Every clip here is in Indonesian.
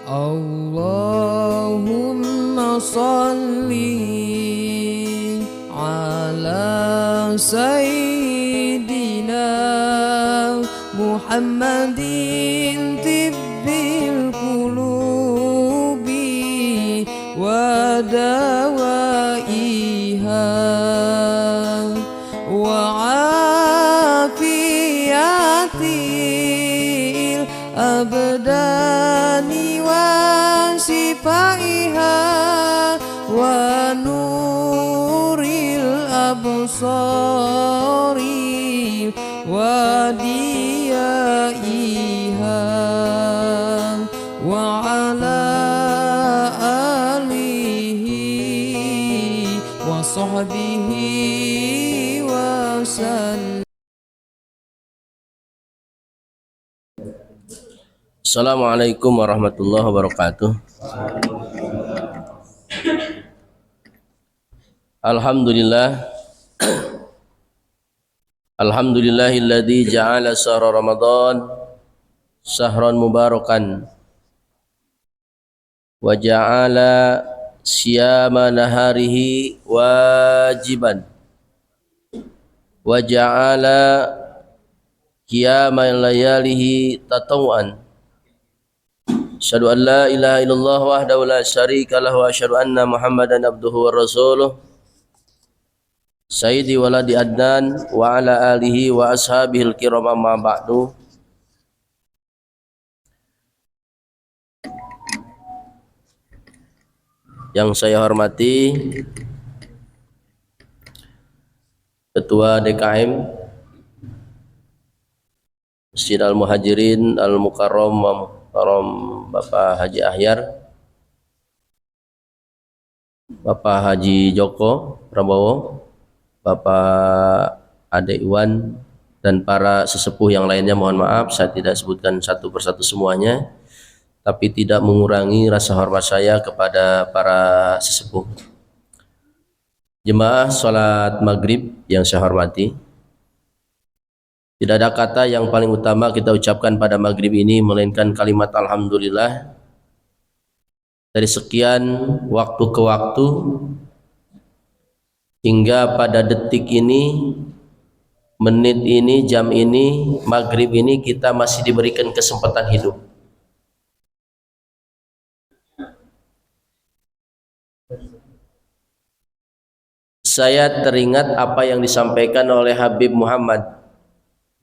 Allahumma salli ala Sayyidina Muhammadin tibbil qulubi wa dawaiha wa afiyatil abdani wa sifaiha wa nuril absari wa diyaiha wa ala alihi wa sahbihi wa sallam. Assalamualaikum warahmatullahi wabarakatuh. Alhamdulillah. Alhamdulillahilladzi ja'ala syahra Ramadan syahran mubarakan wa ja'ala siyama naharihi wajiban wa ja'ala qiyama layalihi tatawwan. Asyhadu an la ilaha illallah wahdahu la syarika lahu wa asyhadu anna Muhammadan abduhu wa rasuluh sayyidi waladi adnan wa ala alihi wa ashabihil kiram amma ba'du. Yang saya hormati Ketua DKM Masjid Al-Muhajirin Al-Mukarram Bapak Haji Ahyar, Bapak Haji Joko Prabowo, Bapak Ade Iwan, dan para sesepuh yang lainnya. Mohon maaf saya tidak sebutkan satu persatu semuanya, tapi tidak mengurangi rasa hormat saya kepada para sesepuh. Jemaah sholat maghrib yang saya hormati, tidak ada kata yang paling utama kita ucapkan pada maghrib ini melainkan kalimat alhamdulillah. Dari sekian waktu ke waktu hingga pada detik ini, menit ini, jam ini, maghrib ini, kita masih diberikan kesempatan hidup. Saya teringat apa yang disampaikan oleh Habib Muhammad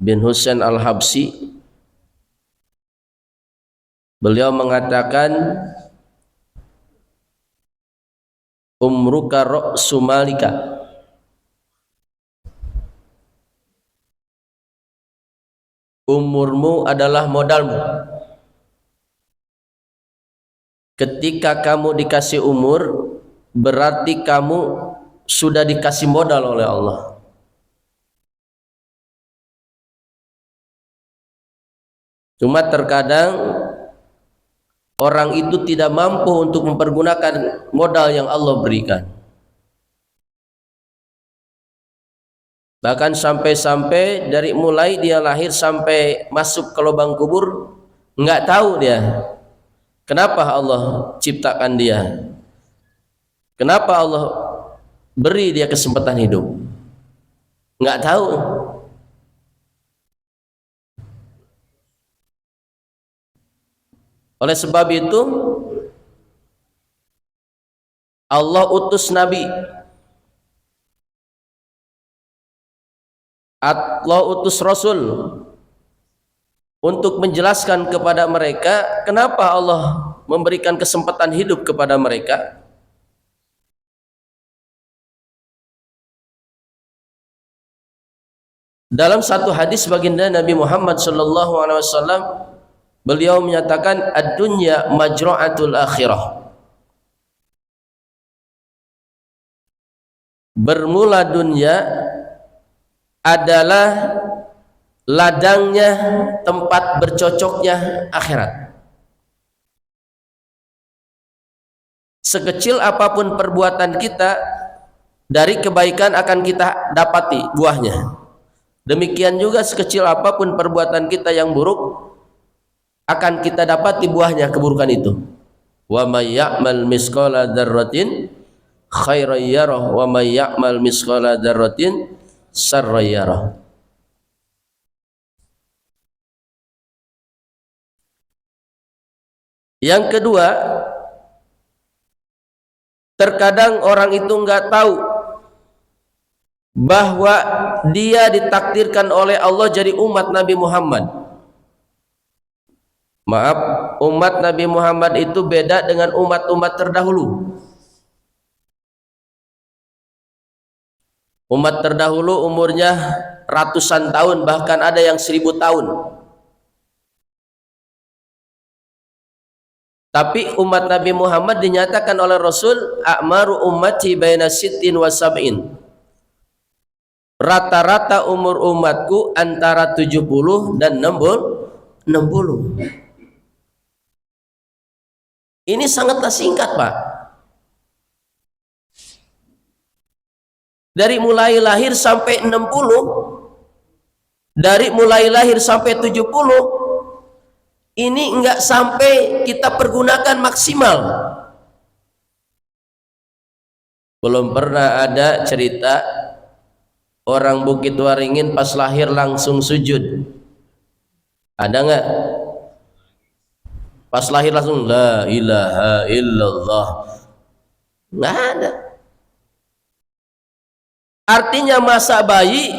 bin Husain Al-Habsyi. Beliau mengatakan, umruka ra'su malika, umurmu adalah modalmu. Ketika kamu dikasih umur, berarti kamu sudah dikasih modal oleh Allah. Cuma terkadang orang itu tidak mampu untuk mempergunakan modal yang Allah berikan. Bahkan sampai-sampai dari mulai dia lahir sampai masuk ke lubang kubur, nggak tahu dia kenapa Allah ciptakan dia, kenapa Allah beri dia kesempatan hidup, nggak tahu. Oleh sebab itu Allah utus Nabi, Allah utus Rasul untuk menjelaskan kepada mereka kenapa Allah memberikan kesempatan hidup kepada mereka. Dalam satu hadis baginda Nabi Muhammad SAW, beliau menyatakan ad-dunya majra'atul akhirah. Bermula dunia adalah ladangnya, tempat bercocoknya akhirat. Sekecil apapun perbuatan kita, dari kebaikan akan kita dapati buahnya. Demikian juga sekecil apapun perbuatan kita yang buruk, akan kita dapati buahnya keburukan itu. Wa may ya'mal misqala dzarratin khairan yarah wa may ya'mal misqala dzarratin syarran yarah. Yang kedua, terkadang orang itu enggak tahu bahwa dia ditakdirkan oleh Allah jadi umat Nabi Muhammad. Maaf, umat Nabi Muhammad itu beda dengan umat-umat terdahulu. Umat terdahulu umurnya ratusan tahun, bahkan ada yang 1000 tahun. Tapi umat Nabi Muhammad dinyatakan oleh Rasul, a'maru ummati baina sittin wa sab'in. Rata-rata umur umatku antara 70 dan 60. Ini sangatlah singkat, Pak. Dari mulai lahir sampai 60, dari mulai lahir sampai 70, ini enggak sampai kita pergunakan maksimal. Belum pernah ada cerita orang Bukit Waringin pas lahir langsung sujud. Ada enggak? Pas lahir langsung la ilaha illallah. Enggak ada. Artinya masa bayi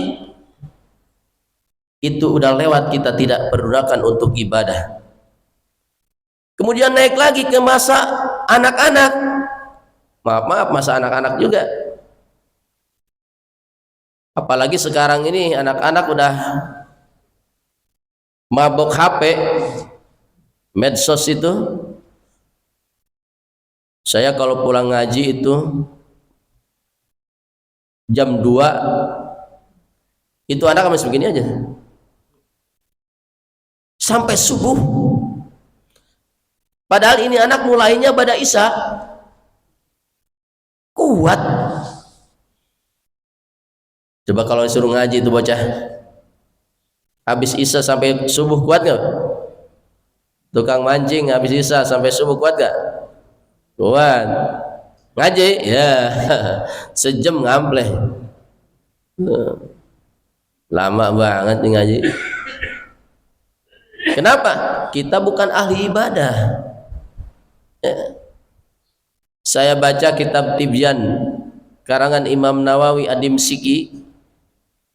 itu udah lewat, kita tidak pergunakan untuk ibadah. Kemudian naik lagi ke masa anak-anak. Maaf, masa anak-anak juga. Apalagi sekarang ini anak-anak udah mabok HP, medsos itu. Saya kalau pulang ngaji itu jam 2 itu anak masih begini aja sampai subuh. Padahal ini anak mulainya pada Isya. Kuat. Coba kalau disuruh ngaji itu bocah habis Isya sampai subuh, kuat gak? Tukang mancing habis Isya sampai subuh, kuat gak? Kuat. Ngaji ya sejam ngampleh. Lama banget nih ngaji. Kenapa? Kita bukan ahli ibadah. Saya baca kitab Tibyan karangan Imam Nawawi Ad-Dimsyiki.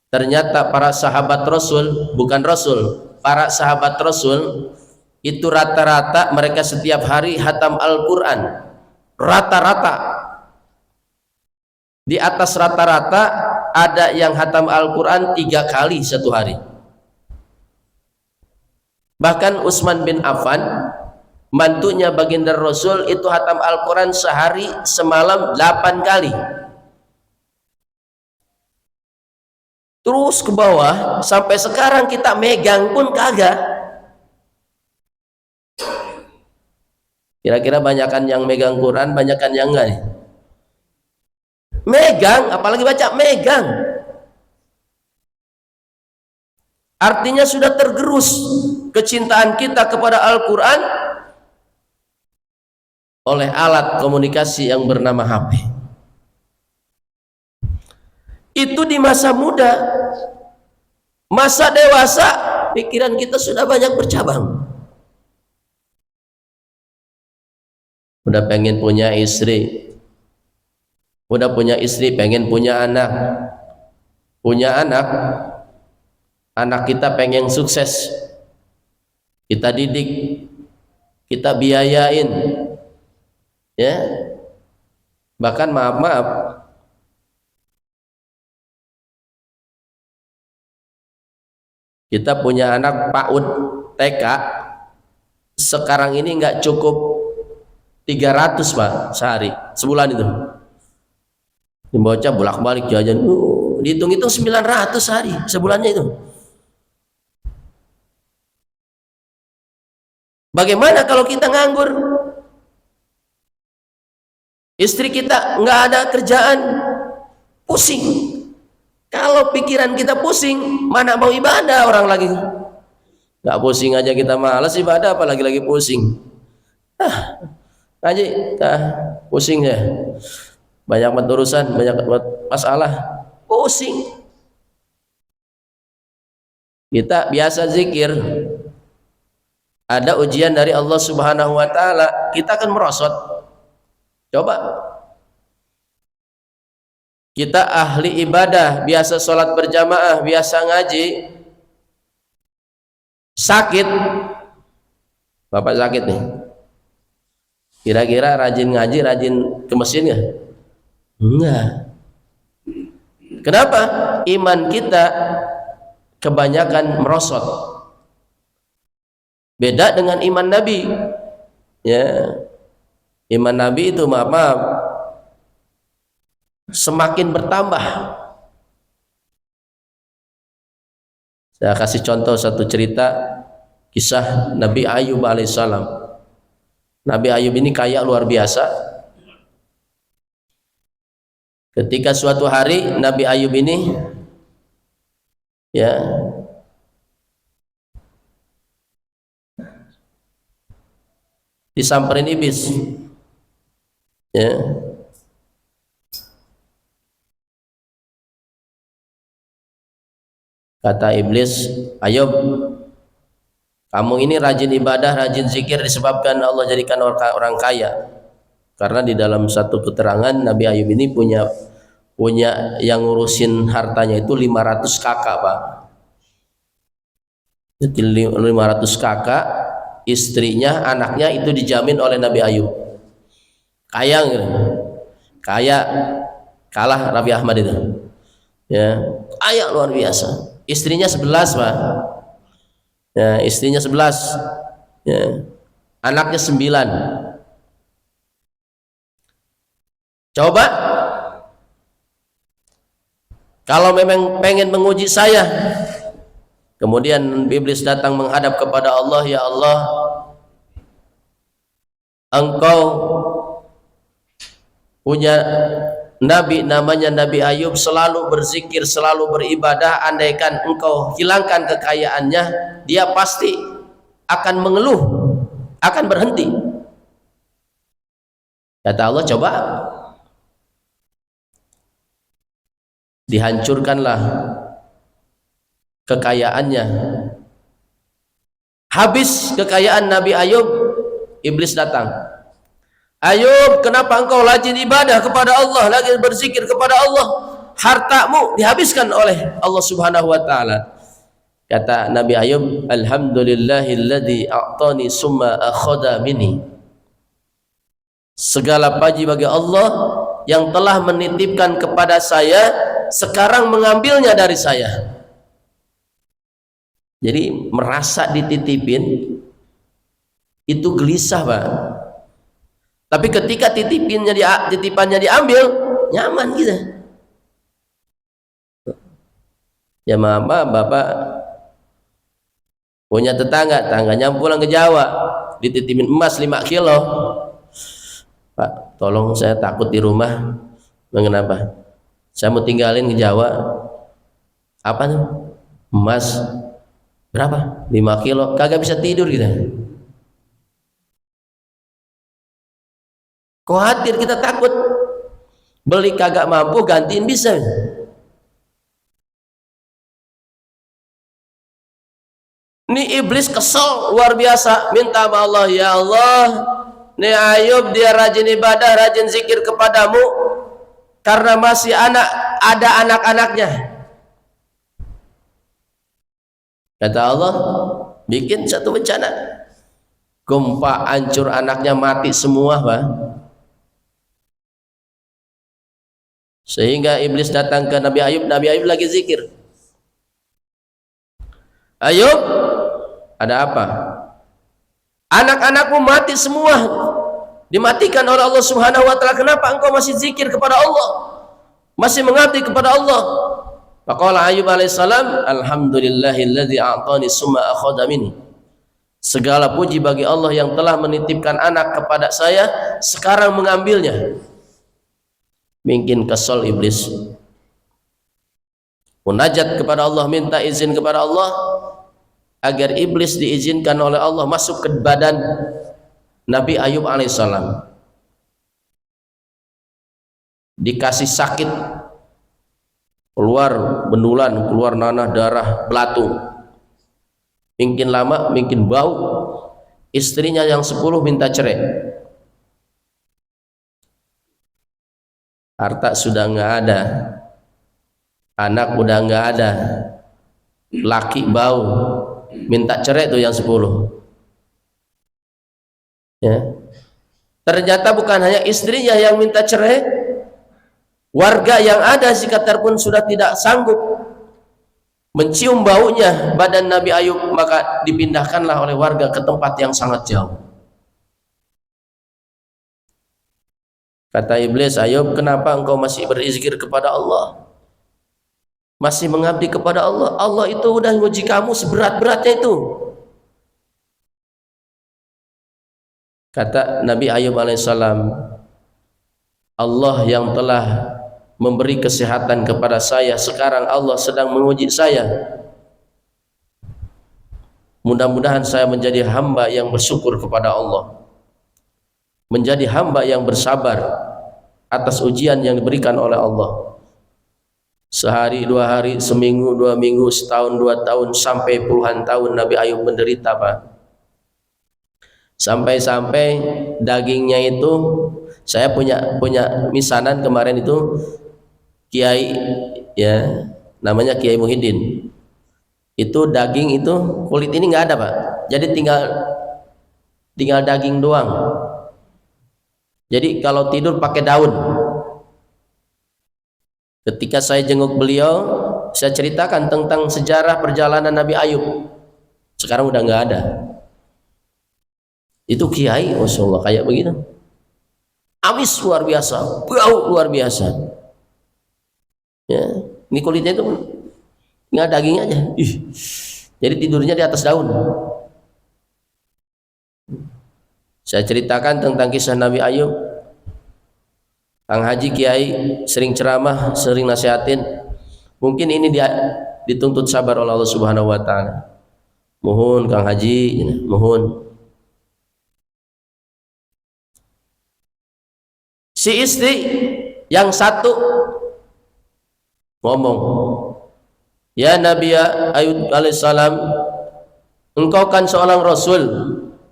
Ternyata para sahabat Rasul, bukan Rasul, para sahabat Rasul itu rata-rata mereka setiap hari hatam Al-Quran. Rata-rata. Di atas rata-rata ada yang hatam Al-Quran 3 kali satu hari. Bahkan Utsman bin Affan, mantunya baginda Rasul, itu hatam Al-Quran sehari semalam 8 kali. Terus ke bawah sampai sekarang kita megang pun kagak. Kira-kira banyakan yang megang Quran, banyakan yang enggak nih? Megang, apalagi baca, megang. Artinya sudah tergerus kecintaan kita kepada Al-Quran oleh alat komunikasi yang bernama HP. Itu di masa muda. Masa dewasa, pikiran kita sudah banyak bercabang. Udah pengen punya istri, udah punya istri pengen punya anak, anak kita pengen sukses, kita didik, kita biayain, ya. Bahkan maaf, kita punya anak PAUD TK sekarang ini nggak cukup 300 Pak sehari, sebulan itu. Bocah bolak-balik jajan, dihitung-hitung 900 sehari, sebulannya itu. Bagaimana kalau kita nganggur? Istri kita nggak ada kerjaan, pusing. Kalau pikiran kita pusing, mana mau ibadah orang lagi. Nggak pusing aja kita malas ibadah, apalagi lagi pusing. Ngaji, pusing ya. Banyak urusan, banyak masalah, pusing. Kita biasa zikir, ada ujian dari Allah Subhanahu wa taala, kita akan merosot. Coba. Kita ahli ibadah, biasa sholat berjamaah, biasa ngaji, sakit. Bapak sakit nih. Kira-kira rajin ngaji, rajin ke masjid nggak? Enggak. Kenapa? Iman kita kebanyakan merosot. Beda dengan iman Nabi. Ya. Iman Nabi itu maaf, semakin bertambah. Saya kasih contoh satu cerita kisah Nabi Ayub alaihissalam. Nabi Ayub ini kaya luar biasa. Ketika suatu hari Nabi Ayub ini ya disamperin iblis. Ya. Kata iblis, Ayub, kamu ini rajin ibadah, rajin zikir disebabkan Allah jadikan orang kaya. Karena di dalam satu keterangan Nabi Ayub ini punya yang ngurusin hartanya itu 500 kakak, Pak. Jadi 500 kakak, istrinya, anaknya itu dijamin oleh Nabi Ayub. Kaya gitu. Kaya kalah Raffi Ahmad itu. Ya, kaya luar biasa. Istrinya 11, Pak. Ya, istrinya 11. Ya. Anaknya 9. Coba kalau memang pengen menguji saya, kemudian iblis datang menghadap kepada Allah, ya Allah, Engkau punya Nabi namanya Nabi Ayub, selalu berzikir, selalu beribadah. Andaikan Engkau hilangkan kekayaannya, dia pasti akan mengeluh, akan berhenti. Kata Allah, coba. Dihancurkanlah kekayaannya. Habis kekayaan Nabi Ayub, iblis datang. Ayub, kenapa engkau rajin ibadah kepada Allah, lagi berzikir kepada Allah, hartamu dihabiskan oleh Allah Subhanahu wa taala? Kata Nabi Ayub, alhamdulillahilladzi a'tani summa akhadha minni. Segala puji bagi Allah yang telah menitipkan kepada saya, sekarang mengambilnya dari saya. Jadi merasa dititipin itu gelisah, Pak. Tapi ketika titipannya diambil, nyaman gitu. Ya maaf, Bapak punya tangganya pulang ke Jawa, dititipin emas 5 kilo. Pak, tolong saya takut di rumah. Kenapa? Saya mau tinggalin ke Jawa. Apa tuh? Emas berapa? 5 kilo. Kagak bisa tidur gitu. Khawatir, kita takut beli kagak mampu, gantiin bisa. Ini iblis kesel luar biasa, minta sama Allah, ya Allah, nih Ayub dia rajin ibadah, rajin zikir kepadamu karena masih ada anak-anaknya. Kata Allah, bikin satu bencana, gempa, hancur, anaknya mati semua, Pak. Sehingga iblis datang ke Nabi Ayub lagi zikir. Ayub, ada apa? Anak-anakmu mati semua, dimatikan oleh Allah Subhanahu wa taala. Kenapa engkau masih zikir kepada Allah, masih mengabdi kepada Allah? Faqala Ayub alaihissalam, alhamdulillahilladzi a'tani summa akhadha minni. Segala puji bagi Allah yang telah menitipkan anak kepada saya, sekarang mengambilnya. Mungkin kesal iblis, munajat kepada Allah, minta izin kepada Allah. agar iblis diizinkan oleh Allah masuk ke badan Nabi Ayub alaihissalam. Dikasih sakit, keluar bendulan, keluar nanah, darah, belatung. Makin lama makin bau. Istrinya yang 10 minta cerai. Harta sudah nggak ada, anak udah nggak ada, laki bau, minta cerai tuh yang 10. Ya. Ternyata bukan hanya istrinya yang minta cerai, warga yang ada sekitar pun sudah tidak sanggup mencium baunya badan Nabi Ayub, maka dipindahkanlah oleh warga ke tempat yang sangat jauh. Kata iblis, Ayub, kenapa engkau masih berzikir kepada Allah? Masih mengabdi kepada Allah? Allah itu udah nguji kamu seberat-beratnya itu. Kata Nabi Ayub alaihissalam, Allah yang telah memberi kesehatan kepada saya, sekarang Allah sedang menguji saya. Mudah-mudahan saya menjadi hamba yang bersyukur kepada Allah, menjadi hamba yang bersabar atas ujian yang diberikan oleh Allah. Sehari, 2 hari, seminggu, 2 minggu, setahun, 2 tahun, sampai puluhan tahun Nabi Ayub menderita, Pak. Sampai-sampai dagingnya itu, saya punya misanan kemarin itu, Kiai, ya, namanya Kiai Muhyiddin. Itu daging itu, kulit ini nggak ada, Pak. Jadi tinggal daging doang. Jadi kalau tidur pakai daun. Ketika saya jenguk beliau, saya ceritakan tentang sejarah perjalanan Nabi Ayub. Sekarang udah nggak ada. Itu kiai, masya Allah, kayak begitu. Amis luar biasa, bau luar biasa. Ya, ini kulitnya itu nggak daging aja. Jadi tidurnya di atas daun. Saya ceritakan tentang kisah Nabi Ayub. Kang Haji Kiai sering ceramah, sering nasihatin. Mungkin ini dia dituntut sabar oleh Allah Subhanahu wa taala. Mohon Kang Haji, mohon. Si istri yang satu ngomong, ya Nabi Ayub alaihissalam, engkau kan seorang rasul,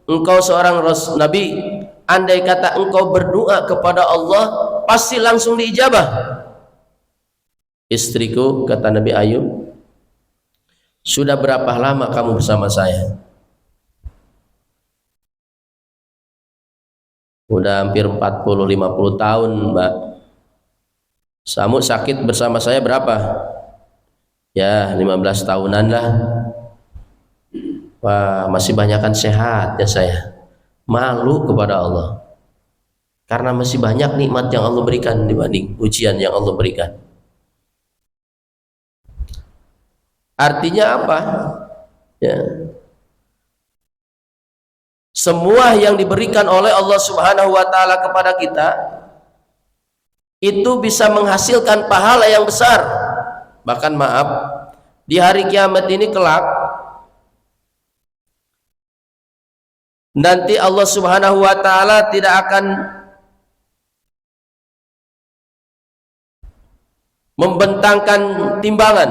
engkau seorang nabi, andai kata engkau berdoa kepada Allah pasti langsung diijabah. Istriku, kata Nabi Ayub, sudah berapa lama kamu bersama saya? Udah hampir 40-50 tahun, Mbak. Kamu sakit bersama saya berapa? Ya 15 tahunan lah. Wah, masih banyakan sehat ya saya. Malu kepada Allah, karena masih banyak nikmat yang Allah berikan dibanding ujian yang Allah berikan. Artinya apa? Ya. Semua yang diberikan oleh Allah Subhanahu wa taala kepada kita itu bisa menghasilkan pahala yang besar. Bahkan maaf, di hari kiamat ini kelak nanti Allah Subhanahu wa taala tidak akan membentangkan timbangan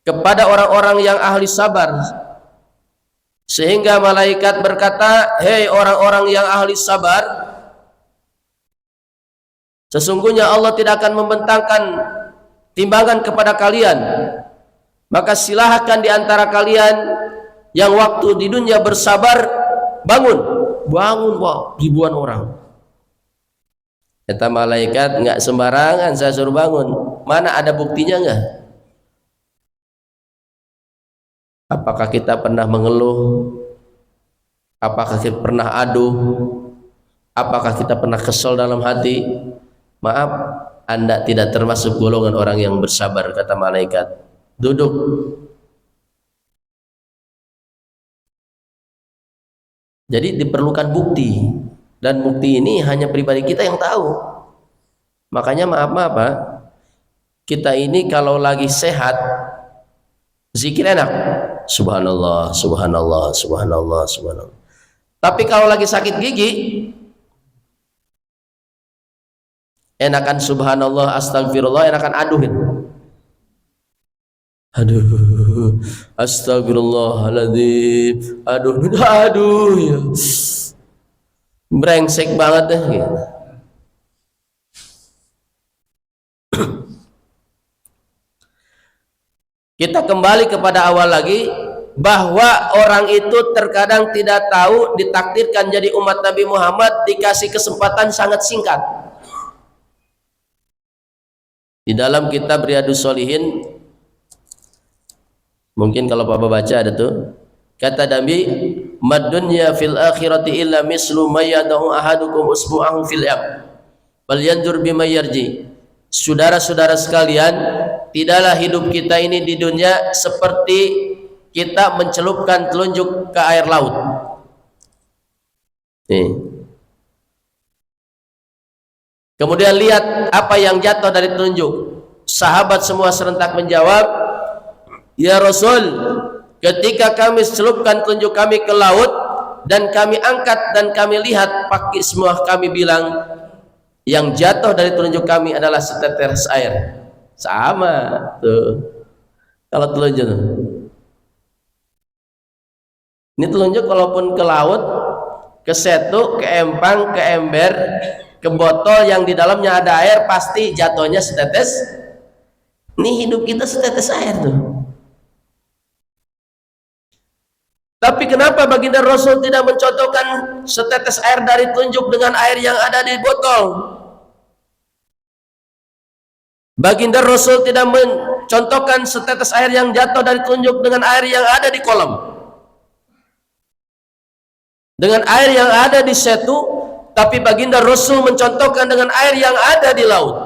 kepada orang-orang yang ahli sabar, sehingga malaikat berkata, hei orang-orang yang ahli sabar, sesungguhnya Allah tidak akan membentangkan timbangan kepada kalian, maka silahkan di antara kalian yang waktu di dunia bersabar, bangun, wah, ribuan orang. Kata malaikat, nggak sembarangan saya suruh bangun, mana ada buktinya nggak? Apakah kita pernah mengeluh? Apakah kita pernah aduh? Apakah kita pernah kesal dalam hati? Maaf, Anda tidak termasuk golongan orang yang bersabar, kata malaikat. Duduk. Jadi diperlukan bukti, dan bukti ini hanya pribadi kita yang tahu. Makanya maaf Pak, kita ini kalau lagi sehat, Zikir enak, subhanallah, subhanallah, subhanallah, subhanallah. Tapi kalau lagi sakit gigi, enakan subhanallah, astagfirullah, enakan aduhin. Aduh, astagfirullahaladzim, aduh ya. Brengsek banget deh gitu. Kita kembali kepada awal lagi, bahwa orang itu terkadang tidak tahu ditakdirkan jadi umat Nabi Muhammad, dikasih kesempatan sangat singkat. Di dalam kitab Riyadhus Shalihin, mungkin kalau Bapak baca ada tuh, kata Nabi, mad dunya fil akhirati illa mislu may yadahu ahadukum usbu'ahu fil yam bal yandur bima yarji. Saudara-saudara sekalian, tidaklah hidup kita ini di dunia seperti kita mencelupkan telunjuk ke air laut. Nih. Kemudian lihat apa yang jatuh dari telunjuk. Sahabat semua serentak menjawab, ya Rasul, ketika kami celupkan telunjuk kami ke laut dan kami angkat dan kami lihat, pakai semua kami bilang yang jatuh dari telunjuk kami adalah setetes air. Sama tuh kalau telunjuk tuh. Ini telunjuk walaupun ke laut, ke setu, ke empang, ke ember, ke botol yang di dalamnya ada air, pasti jatuhnya setetes. Ini hidup kita setetes air tuh. Tapi kenapa baginda Rasul tidak mencontohkan setetes air dari telunjuk dengan air yang ada di botol? Baginda Rasul tidak mencontohkan setetes air yang jatuh dari telunjuk dengan air yang ada di kolam, dengan air yang ada di setu, tapi baginda Rasul mencontohkan dengan air yang ada di laut.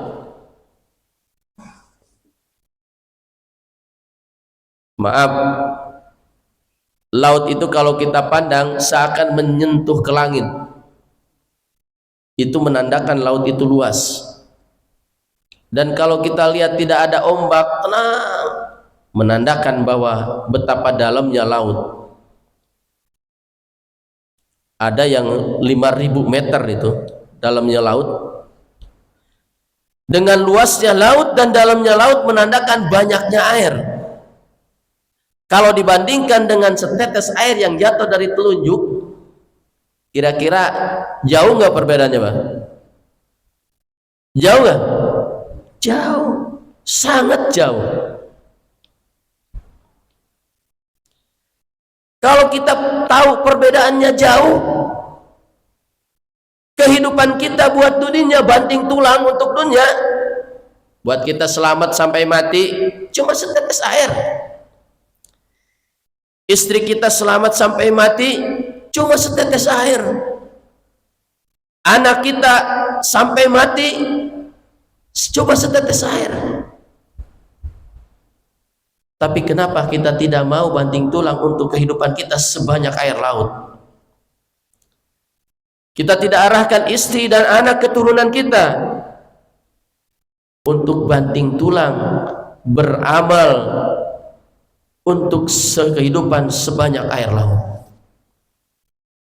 Maaf, laut itu kalau kita pandang seakan menyentuh ke langit. Itu menandakan laut itu luas. Dan kalau kita lihat tidak ada ombak, tenang, menandakan bahwa betapa dalamnya laut. Ada yang 5.000 meter itu dalamnya laut. Dengan luasnya laut dan dalamnya laut menandakan banyaknya air. Kalau dibandingkan dengan setetes air yang jatuh dari telunjuk, kira-kira jauh nggak perbedaannya, Pak? Jauh nggak? Jauh, sangat jauh. Kalau kita tahu perbedaannya jauh, kehidupan kita buat dunia banting tulang untuk dunia, buat kita selamat sampai mati cuma setetes air. Istri kita selamat sampai mati cuma setetes air. Anak kita sampai mati coba setetes air. Tapi kenapa kita tidak mau banting tulang untuk kehidupan kita sebanyak air laut? Kita tidak arahkan istri dan anak keturunan kita untuk banting tulang beramal untuk kehidupan sebanyak air laut.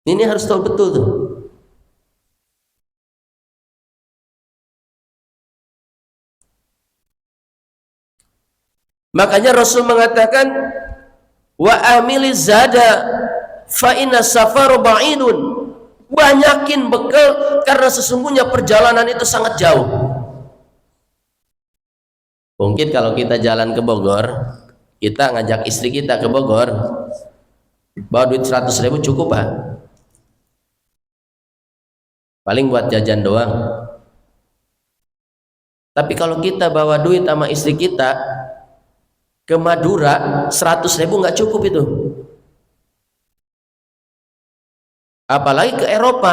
Ini harus tahu betul tuh. Makanya Rasul mengatakan, wa amili zada fa inna safaru ba'idun. Banyakin bekal karena sesungguhnya perjalanan itu sangat jauh. Mungkin kalau kita jalan ke Bogor, kita ngajak istri kita ke Bogor, bawa duit 100.000 cukup, Pak? Paling buat jajan doang. Tapi kalau kita bawa duit sama istri kita ke Madura, 100.000 nggak cukup itu. Apalagi ke Eropa.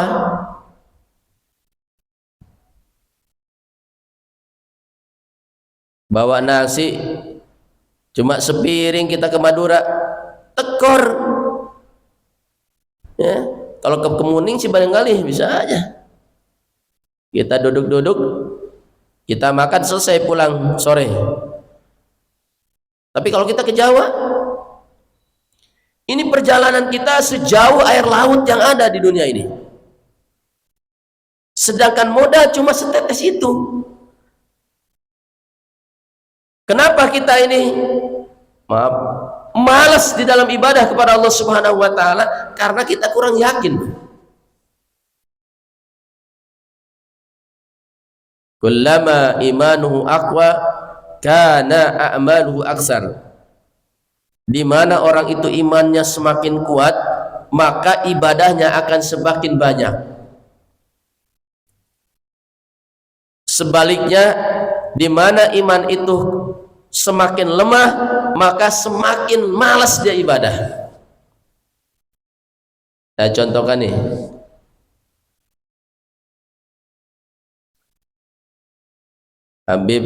Bawa nasi cuma sepiring kita ke Madura, tekor. Ya, kalau ke Kemuning sih barangkali bisa aja. Kita duduk-duduk, kita makan selesai pulang sore. Tapi kalau kita ke Jawa, Ini perjalanan kita sejauh air laut yang ada di dunia ini. Sedangkan modal cuma setetes itu. Kenapa kita ini malas di dalam ibadah kepada Allah Subhanahu wa taala? Karena kita kurang yakin. Kullama imanuhu aqwa kana a'maluhu aksar. Di mana orang itu imannya semakin kuat, maka ibadahnya akan semakin banyak. Sebaliknya, di mana iman itu semakin lemah, maka semakin malas dia ibadah. Saya contohkan nih. Habib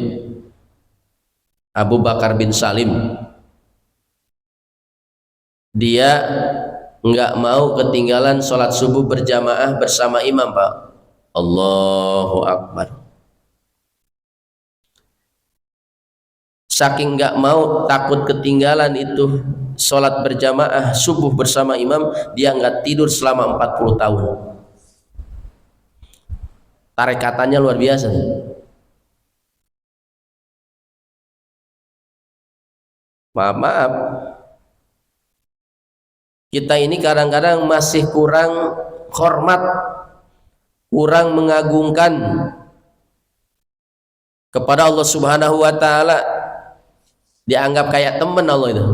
Abu Bakar bin Salim, dia nggak mau ketinggalan sholat subuh berjamaah bersama imam, Pak. Allahu Akbar. Saking nggak mau, takut ketinggalan itu sholat berjamaah subuh bersama imam, dia nggak tidur selama 40 tahun. Tarekatannya luar biasa. Maaf, kita ini kadang-kadang masih kurang hormat, kurang mengagungkan kepada Allah Subhanahu wa taala. Dianggap kayak teman Allah itu,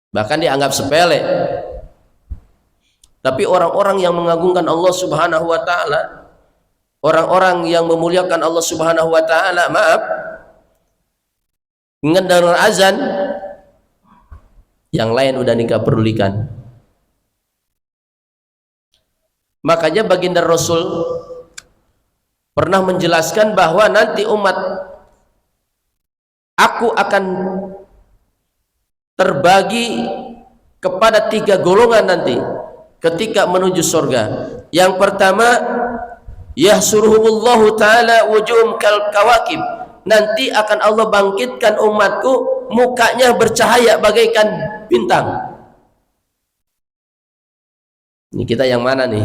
bahkan dianggap sepele. Tapi orang-orang yang mengagungkan Allah Subhanahu wa taala, orang-orang yang memuliakan Allah Subhanahu wa taala, ngedengar azan, yang lain udah nikah pedulikan. Makanya baginda Rasul pernah menjelaskan bahwa nanti umat aku akan terbagi kepada 3 golongan nanti ketika menuju surga. Yang pertama, yahsuruhumullahu ta'ala wujuhum kal kawakib. Nanti akan Allah bangkitkan umatku, mukanya bercahaya bagaikan bintang. Ini kita yang mana nih?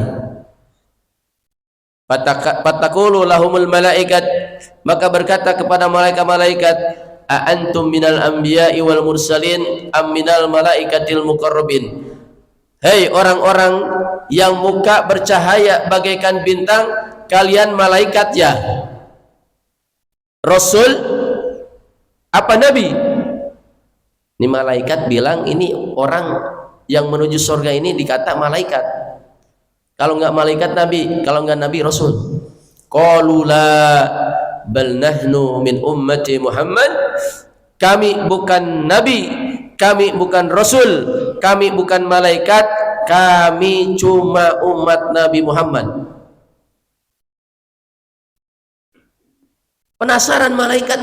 Fatakulu lahumul malaikat, maka berkata kepada malaikat-malaikat, a antum minal anbiya'i wal mursalin am minal malaikatil muqarrabin. Hei orang-orang yang muka bercahaya bagaikan bintang, kalian malaikat ya? Rasul apa nabi? Ini malaikat bilang ini orang yang menuju surga ini dikata malaikat. Kalau enggak malaikat nabi, kalau enggak nabi rasul. Qalu la bal nahnu min ummati Muhammad. Kami bukan nabi, kami bukan rasul, kami bukan malaikat, kami cuma umat Nabi Muhammad. Penasaran malaikat,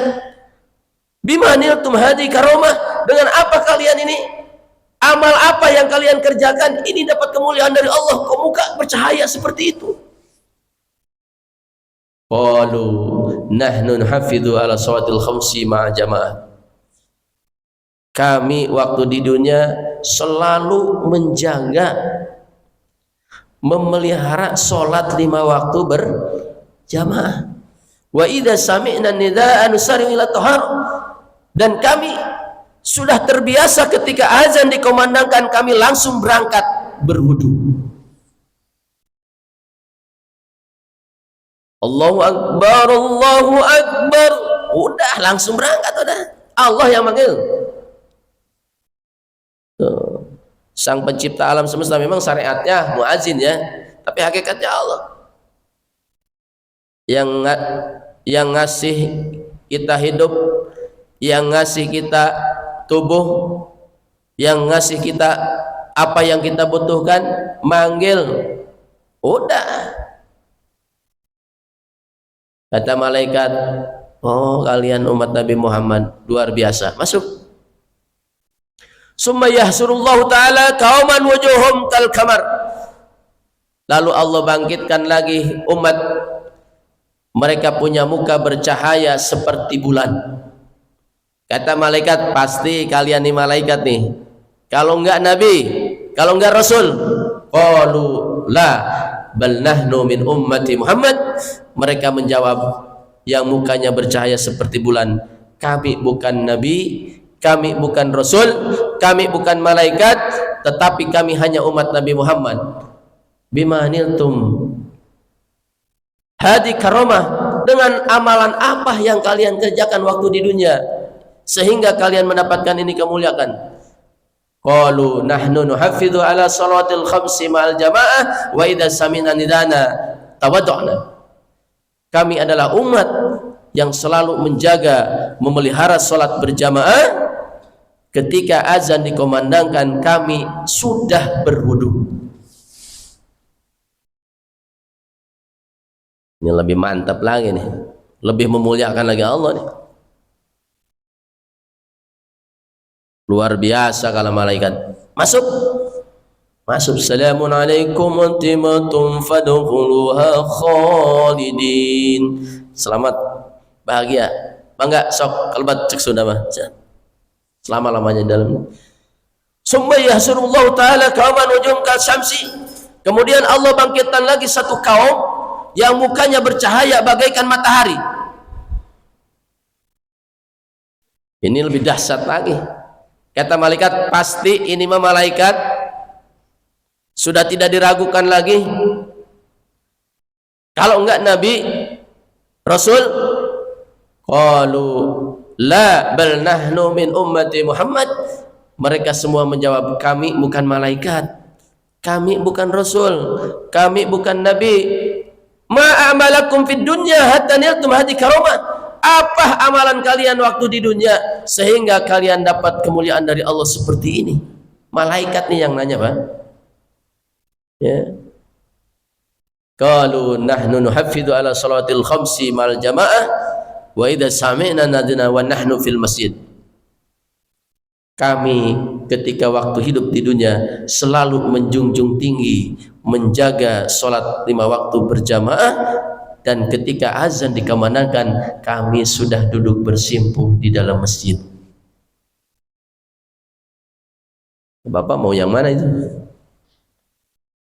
bimaniltum hadi karomah, dengan apa kalian ini, amal apa yang kalian kerjakan ini dapat kemuliaan dari Allah, kok muka bercahaya seperti itu? Qalu nahnu hafidhu ala salatil khamsi ma'a jamaah. Kami waktu di dunia selalu menjaga, memelihara sholat 5 waktu berjamaah. Wa idza sami'na nidaa'a nusari'u ila tahar. Dan kami sudah terbiasa ketika azan dikumandangkan kami langsung berangkat berwudu. Allahu Akbar, Allahu Akbar. Udah langsung berangkat, udah. Allah yang manggil. Tuh. Sang pencipta alam semesta memang syariatnya muazin ya, tapi hakikatnya Allah yang ngasih kita hidup, yang ngasih kita tubuh, yang ngasih kita apa yang kita butuhkan, manggil. Udah. Kata malaikat, oh kalian umat Nabi Muhammad luar biasa, masuk. Summa yahsurullahu ta'ala qauman wujuhum kal kamar. Lalu Allah bangkitkan lagi umat, mereka punya muka bercahaya seperti bulan. Kata malaikat, pasti kalian nih malaikat nih, Kalau enggak nabi, kalau enggak rasul. Qalu la bal nahnu min ummati Muhammad. Mereka menjawab yang mukanya bercahaya seperti bulan, kami bukan nabi, kami bukan rasul, kami bukan malaikat, tetapi kami hanya umat Nabi Muhammad. Bima niltum hadi karamah, dengan amalan apa yang kalian kerjakan waktu di dunia sehingga kalian mendapatkan ini kemuliaan? Qalu nahnu nuhafidhu ala salatil khamsi ma'al jamaah wa idza sami'na nidana tawaddu'na. Kami adalah umat yang selalu menjaga, memelihara salat berjamaah. Ketika azan dikumandangkan, kami sudah berwudu. Ini lebih mantap lagi nih, lebih memuliakan lagi Allah nih. Luar biasa kalau malaikat masuk. Assalamualaikum warahmatullahi fadkhuluha khalidin. Selamat, bahagia, bangga, sok kalbat cek sudah mah. Selama-lamanya dalam. Summa yahsurullahu ta'ala kauman ujum kasyamsi. Kemudian Allah bangkitkan lagi satu kaum yang mukanya bercahaya bagaikan matahari. Ini lebih dahsyat lagi. Kata malaikat, pasti ini mah malaikat sudah tidak diragukan lagi. Kalau enggak nabi, rasul, qalu la bal nahnu min ummati Muhammad. Mereka semua menjawab, kami bukan malaikat, kami bukan rasul, kami bukan nabi. Ma amalakum fid dunya hatta niltum hadi karamah. Apa amalan kalian waktu di dunia sehingga kalian dapat kemuliaan dari Allah seperti ini? Malaikat nih yang nanya, Pak. Ya. Qalu nahnu nuhafidhu ala salatil khamsi mal jamaah wa idza sami'na nadina wa nahnu fil masjid. Kami ketika waktu hidup di dunia selalu menjunjung tinggi menjaga salat 5 waktu berjamaah, dan ketika azan dikumandangkan kami sudah duduk bersimpuh di dalam masjid. Bapak mau yang mana itu?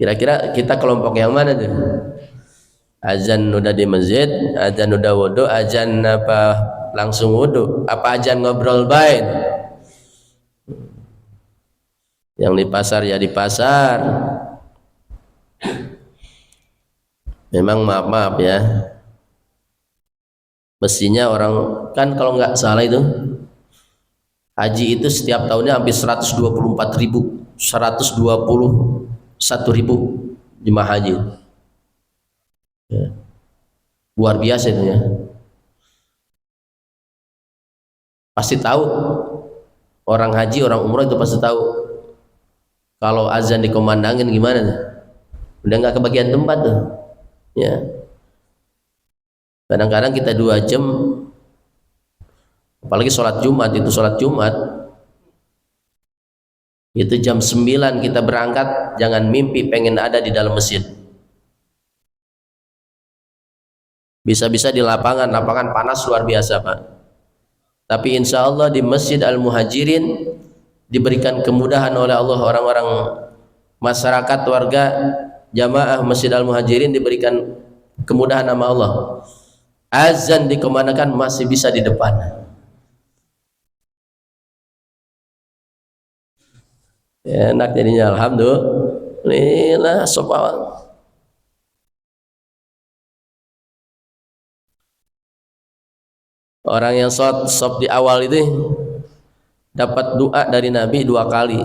Kira-kira kita kelompok yang mana tuh? Azan udah di masjid, azan udah wudu, azan apa langsung wudu, apa azan ngobrol baik? Yang di pasar ya di pasar. Memang maaf ya, mestinya orang kan kalau nggak salah itu haji itu setiap tahunnya hampir 124.000, 121.000 jemaah haji ya. Luar biasa itu ya. Pasti tahu orang haji, orang umroh itu pasti tahu kalau azan dikumandangin gimana tuh. Udah nggak kebagian tempat tuh ya. Kadang-kadang kita 2 jam, apalagi sholat Jumat, itu sholat Jumat itu jam 9 kita berangkat, jangan mimpi pengen ada di dalam masjid. Bisa-bisa di lapangan panas luar biasa, Pak. Tapi insya Allah di Masjid Al-Muhajirin diberikan kemudahan oleh Allah. Orang-orang masyarakat, warga jamaah Masjid Al-Muhajirin diberikan kemudahan sama Allah. Azan dikumandangkan masih bisa di depan. Ya, enak jadinya, alhamdulillah. Sopan. Orang yang shop di awal itu dapat doa dari Nabi 2 kali.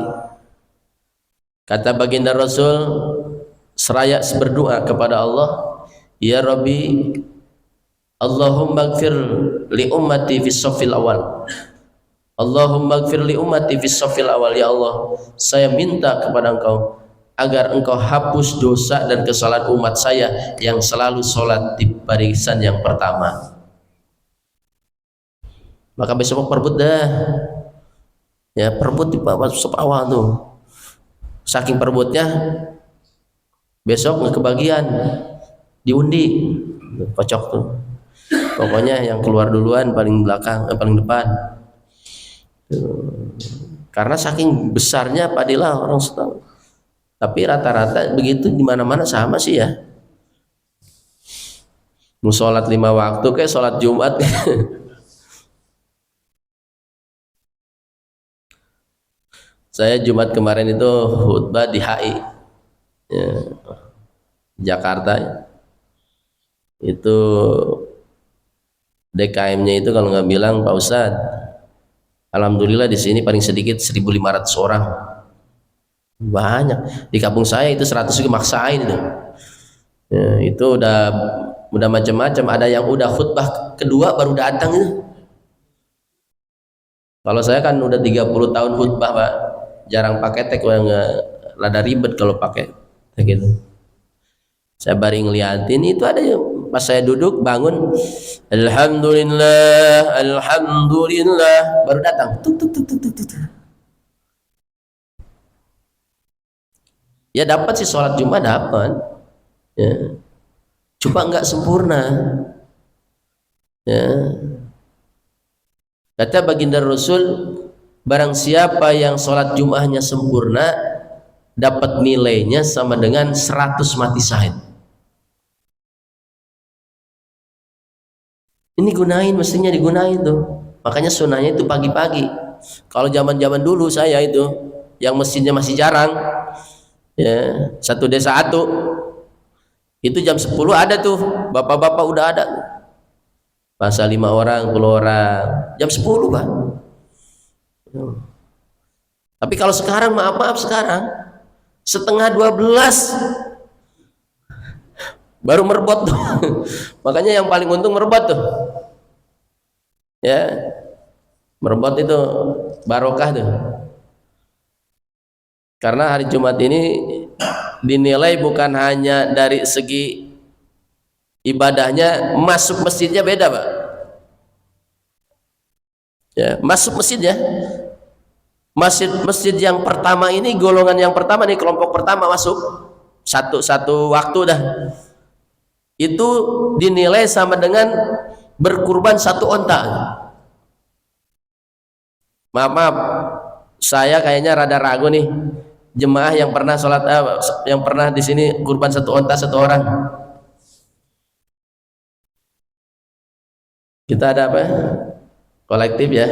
Kata baginda Rasul, seraya berdoa kepada Allah, ya Rabbi, Allahumma gfir li ummati fi shaffil awal. Allahumma gfir li ummati fi shaffil awal. Ya Allah, saya minta kepada Engkau agar Engkau hapus dosa dan kesalahan umat saya yang selalu sholat di barisan yang pertama. Maka besok perbut dah ya, perbut di bawah sop awal tuh. Saking perbutnya besok nggak kebagian, diundi, kocok tuh. Pokoknya yang keluar duluan paling belakang, paling depan tuh. karena saking besarnya padilah orang setahun. Tapi rata-rata begitu di mana-mana sama sih ya. Mau sholat 5 waktu kayak sholat Jumat. Saya Jumat kemarin itu khutbah di HI ya, Jakarta. Itu DKM-nya itu kalau nggak bilang Pak Ustadz, alhamdulillah di sini paling sedikit 1.500 orang. Banyak. Di kampung saya itu 100 juga maksain itu. Ya, itu udah macam-macam. Ada yang udah khutbah kedua baru datang itu. Kalau saya kan udah 30 tahun khutbah, Pak. Jarang pakai tag, nggak rada ribet kalau pakai tag gitu. Saya baring ngeliatin itu ada yang pas saya duduk bangun, alhamdulillah, alhamdulillah, baru datang. Tuk, tuk, tuk, tuk, tuk, tuk. Ya dapat sih sholat Jumat dapat, ya. Cuma nggak sempurna. Ya. Kata baginda Rasul, barang siapa yang sholat Jumatnya sempurna, dapat nilainya sama dengan 100 mati syahid. Ini gunain, mestinya digunain tuh. Makanya sunnahnya itu pagi-pagi. Kalau zaman-zaman dulu saya itu, yang mesinnya masih jarang, ya, 1 desa 1, itu jam 10 ada tuh, bapak-bapak udah ada. Masa 5 orang, 10 orang, jam 10 Pak. Tapi kalau sekarang, maaf sekarang, setengah 12 baru merebot tuh. Makanya yang paling untung merebot tuh. Ya, merebot itu barokah tuh. Karena hari Jumat ini dinilai bukan hanya dari segi ibadahnya, masuk masjidnya beda Pak. Ya, masuk masjidnya, masjid yang pertama ini, golongan yang pertama nih, kelompok pertama masuk satu waktu dah, itu dinilai sama dengan berkurban 1 onta. Maaf, saya kayaknya rada ragu nih, jemaah yang pernah sholat, yang pernah di sini kurban 1 onta 1 orang. Kita ada apa? Kolektif ya.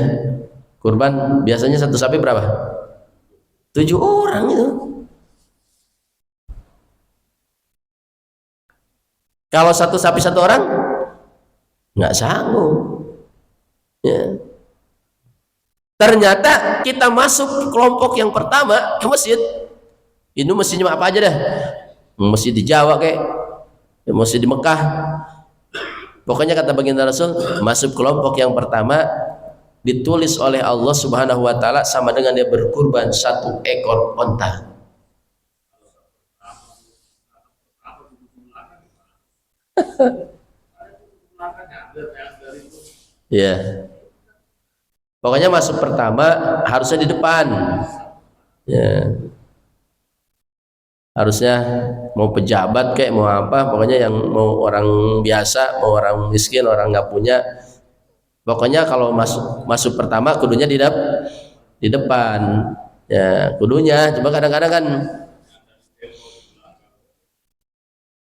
Kurban biasanya 1 sapi berapa? 7 orang itu. Kalau 1 sapi 1 orang nggak sanggup. Ya. Ternyata kita masuk kelompok yang pertama ke masjid. Ini masjidnya apa aja dah? Masjid di Jawa kayak, masjid di Mekah. Pokoknya kata baginda Rasul, masuk kelompok yang pertama ditulis oleh Allah Subhanahu wa taala sama dengan dia berkurban 1 ekor onta. Ya. Pokoknya masuk pertama harusnya di depan. Ya. Harusnya mau pejabat kayak mau apa, pokoknya yang mau orang biasa, mau orang miskin, orang nggak punya, pokoknya kalau masuk pertama kudunya di depan. Ya, kudunya. Coba kadang-kadang kan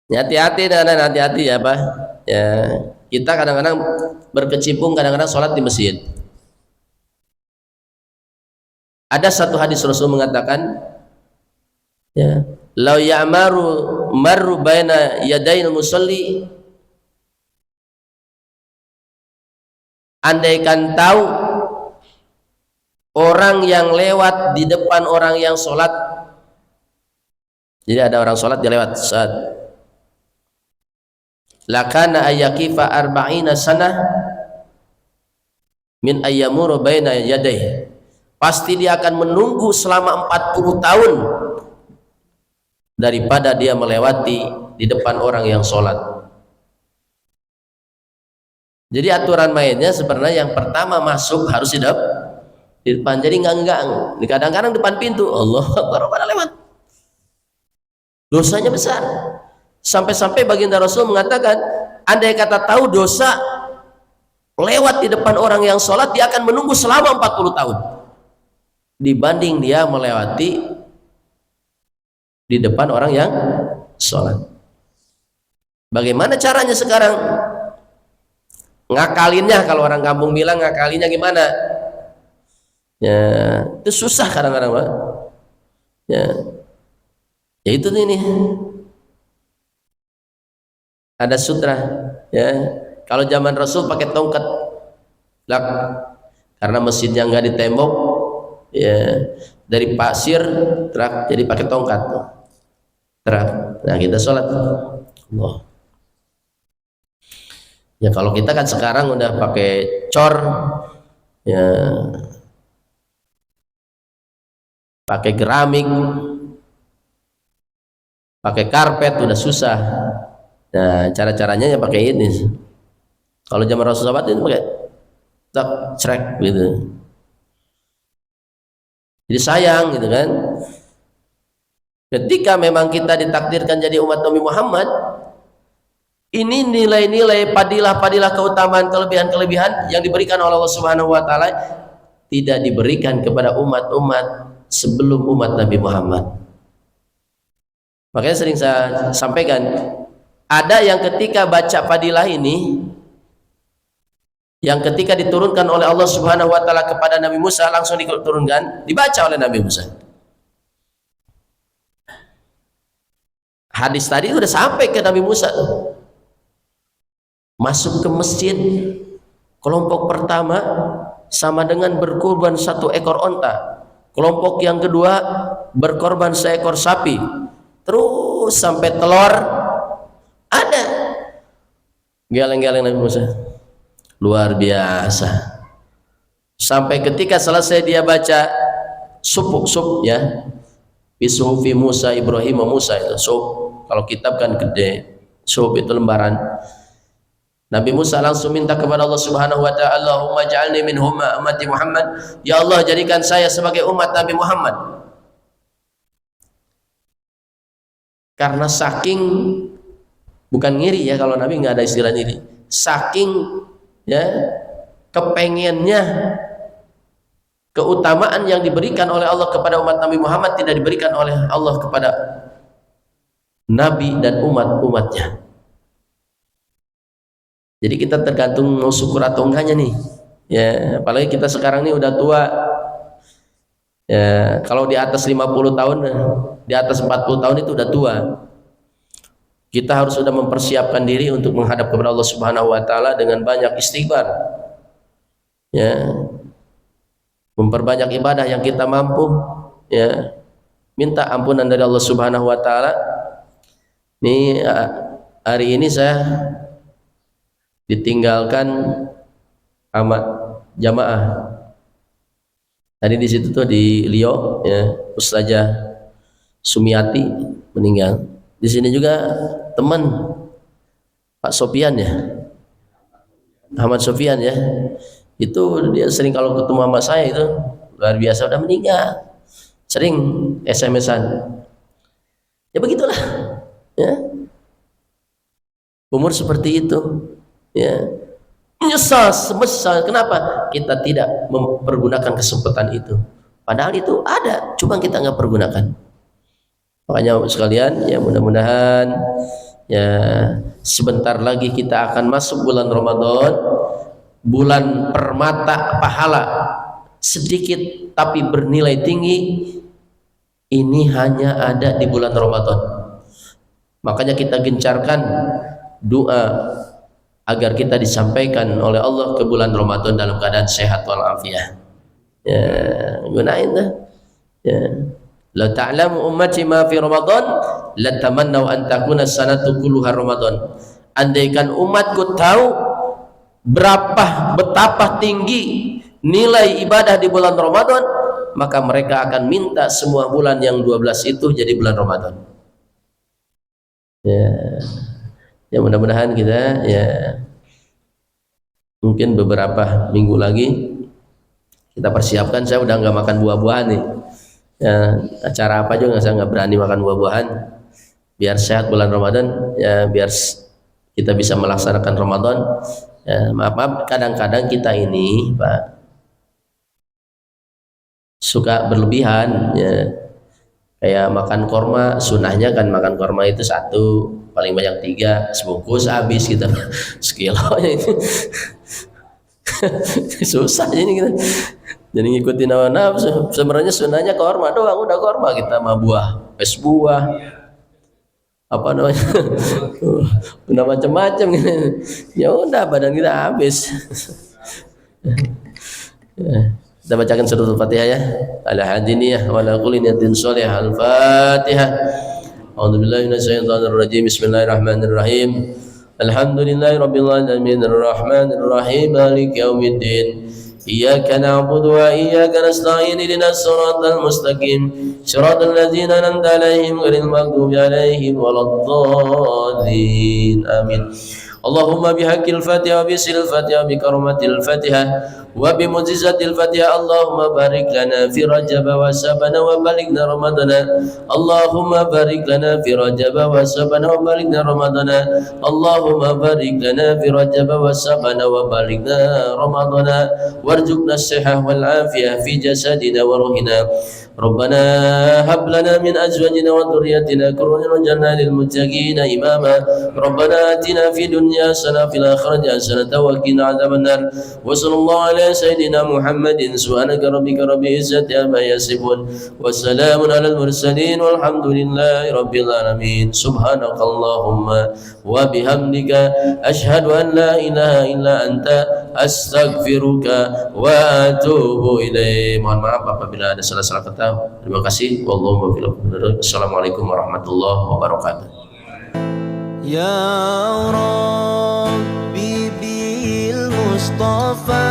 ya, hati-hati ya Pak. Ya, kita kadang-kadang berkecimpung, kadang-kadang sholat di masjid. Ada satu hadis Rasul mengatakan, ya, lau ya'maru marru baina yadainil musalli, andaikan tahu orang yang lewat di depan orang yang sholat. Jadi ada orang sholat, dia lewat saat lakana ayyakifa arba'ina sanah min ayyamuru baina yadayhi, pasti dia akan menunggu selama 40 tahun daripada dia melewati di depan orang yang sholat. Jadi aturan mainnya sebenarnya yang pertama masuk harus di depan. Jadi enggak, kadang-kadang depan pintu, Allah Akbar, pada lewat, dosanya besar. Sampai-sampai baginda Rasul mengatakan, andai kata tahu dosa lewat di depan orang yang sholat, dia akan menunggu selama 40 tahun. dibanding dia melewati di depan orang yang sholat. Bagaimana caranya sekarang? Ngakalinnya, kalau orang kampung bilang ngakalinnya gimana? Ya, itu susah kadang-kadang, Pak. Ya itu nih. Ada sutra, ya. Kalau zaman Rasul pakai tongkat, lak, karena masjidnya nggak di tembok, ya, dari pasir, terak, jadi pakai tongkat, terak. Nah kita sholat, Allah. Ya kalau kita kan sekarang udah pakai cor, ya, pakai keramik, pakai karpet, udah susah. Nah cara-caranya ya pakai ini. Kalau zaman Rasulullah itu pakai tak cerek gitu. Jadi sayang gitu kan. Ketika memang kita ditakdirkan jadi umat Nabi Muhammad, ini nilai-nilai padilah-padilah keutamaan, kelebihan-kelebihan yang diberikan oleh Allah Subhanahu wa taala tidak diberikan kepada umat-umat sebelum umat Nabi Muhammad. Makanya sering saya sampaikan, ada yang ketika baca fadilah ini, yang ketika diturunkan oleh Allah Subhanahu wa taala kepada Nabi Musa, langsung diturunkan, dibaca oleh Nabi Musa. Hadis tadi sudah sampai ke Nabi Musa. Masuk ke masjid, kelompok pertama sama dengan berkorban 1 ekor onta. Kelompok yang kedua berkorban 1 ekor sapi. Terus sampai telur ada. Geleng-geleng Nabi Musa. Luar biasa. Sampai ketika selesai dia baca sup ya. Bisufi Musa Ibrahim Musa, itu sup. Kalau kitab kan gede. Sup itu lembaran. Nabi Musa langsung minta kepada Allah Subhanahu wa taala, Allahumma ja'alni min ummati Muhammad. Ya Allah, jadikan saya sebagai umat Nabi Muhammad. Karena saking, bukan ngiri ya, kalau Nabi nggak ada istilah ngiri, saking ya kepengennya keutamaan yang diberikan oleh Allah kepada umat Nabi Muhammad tidak diberikan oleh Allah kepada Nabi dan umat-umatnya. Jadi kita tergantung mau syukur atau enggaknya nih. Ya, apalagi kita sekarang nih udah tua. Ya, kalau di atas 50 tahun, di atas 40 tahun itu udah tua. Kita harus sudah mempersiapkan diri untuk menghadap kepada Allah Subhanahu wa taala dengan banyak istighfar. Ya. Memperbanyak ibadah yang kita mampu, ya. Minta ampunan dari Allah Subhanahu wa taala. Nih hari ini saya ditinggalkan amat jamaah. Tadi di situ tuh di Lio, ya, Ustazah Sumiati meninggal. Di sini juga teman Pak Sofian ya, Ahmad Sofian ya. Itu dia sering kalau ketemu sama saya itu luar biasa, udah meninggal. Sering SMS-an. Ya begitulah. Ya. Umur seperti itu. Ya. Menyesal, semesal. Kenapa? Kita tidak mempergunakan kesempatan itu. Padahal itu ada, cuma kita nggak pergunakan. Makanya sekalian, ya mudah-mudahan ya sebentar lagi kita akan masuk bulan Ramadan, bulan permata pahala sedikit tapi bernilai tinggi. Ini hanya ada di bulan Ramadan. Makanya kita gencarkan doa agar kita disampaikan oleh Allah ke bulan Ramadan dalam keadaan sehat walafiat. Ya, gunain dah. Ya. La ta'lamu ummati ma fi Ramadan la tamannau an takuna sanatu kulluha Ramadan. Andaikan umatku tahu betapa tinggi nilai ibadah di bulan Ramadan, maka mereka akan minta semua bulan yang 12 itu jadi bulan Ramadan. Ya. Ya mudah-mudahan kita ya mungkin beberapa minggu lagi kita persiapkan. Saya udah nggak makan buah-buahan nih. Ya, acara apa juga saya nggak berani makan buah-buahan. Biar sehat bulan Ramadan, ya biar kita bisa melaksanakan Ramadan. Ya, maaf kadang-kadang kita ini Pak suka berlebihan ya. Kayak makan korma, sunahnya kan makan korma itu satu, paling banyak 3 sebungkus habis gitu. Sekilo itu susah ini kita. Jadi ngikutin hawa nafsu. Sebenarnya sunahnya korma doang, udah korma kita mah buah, es buah, apa namanya, udah macam-macam gitu. Ya udah badan kita habis. Ya. Kita bacakan surah Al-Fatihah ya. Al-Hadiniyah wa la kulli niyatin shalihah. Al-Fatihah. A'udzubillahi minasyaitonir rajim. Bismillahirrahmanirrahim. Alhamdulillahi rabbil alamin arrahmanir rahim maliki yaumiddin. Iyyaka na'budu wa iyyaka nasta'in ihdinas siratal mustaqim. Shiratal ladzina an'amta 'alaihim ghairil maghdubi 'alaihim waladdallin. Amin. Allahumma bihaqqil Fatihah wa bisil Fatihah bi karomatil Fatihah wa bi mu'jizatil Fatihah. Allahumma barik lana fi Rajab wa Sabana wa balighna Ramadana. Allahumma barik lana fi Rajab wa Sabana wa balighna Ramadana. Allahumma barik lana fi Rajab wa Sabana wa balighna Ramadana warzuqna as-sihah wal afiyah fi jasadina wa ruhina. ربنا هب لنا من أزواجنا وذرياتنا قرة أعين واجعلنا للمتقين إماما. ربنا آتنا في الدنيا حسنة وفي الآخرة حسنة وقنا عذاب النار. وصلى الله على سيدنا محمد. سبحانك ربك رب العزة عما يصفون وسلام على المرسلين والحمد لله رب العالمين. سبحانك اللهم وبحمدك أشهد أن لا إله إلا أنت أستغفرك وأتوب إليك. Mohon maaf apabila ada salah-salah kata. Terima kasih. Wallahu a'lam. Assalamualaikum warahmatullahi wabarakatuh. Ya Rabbi bil Mustafa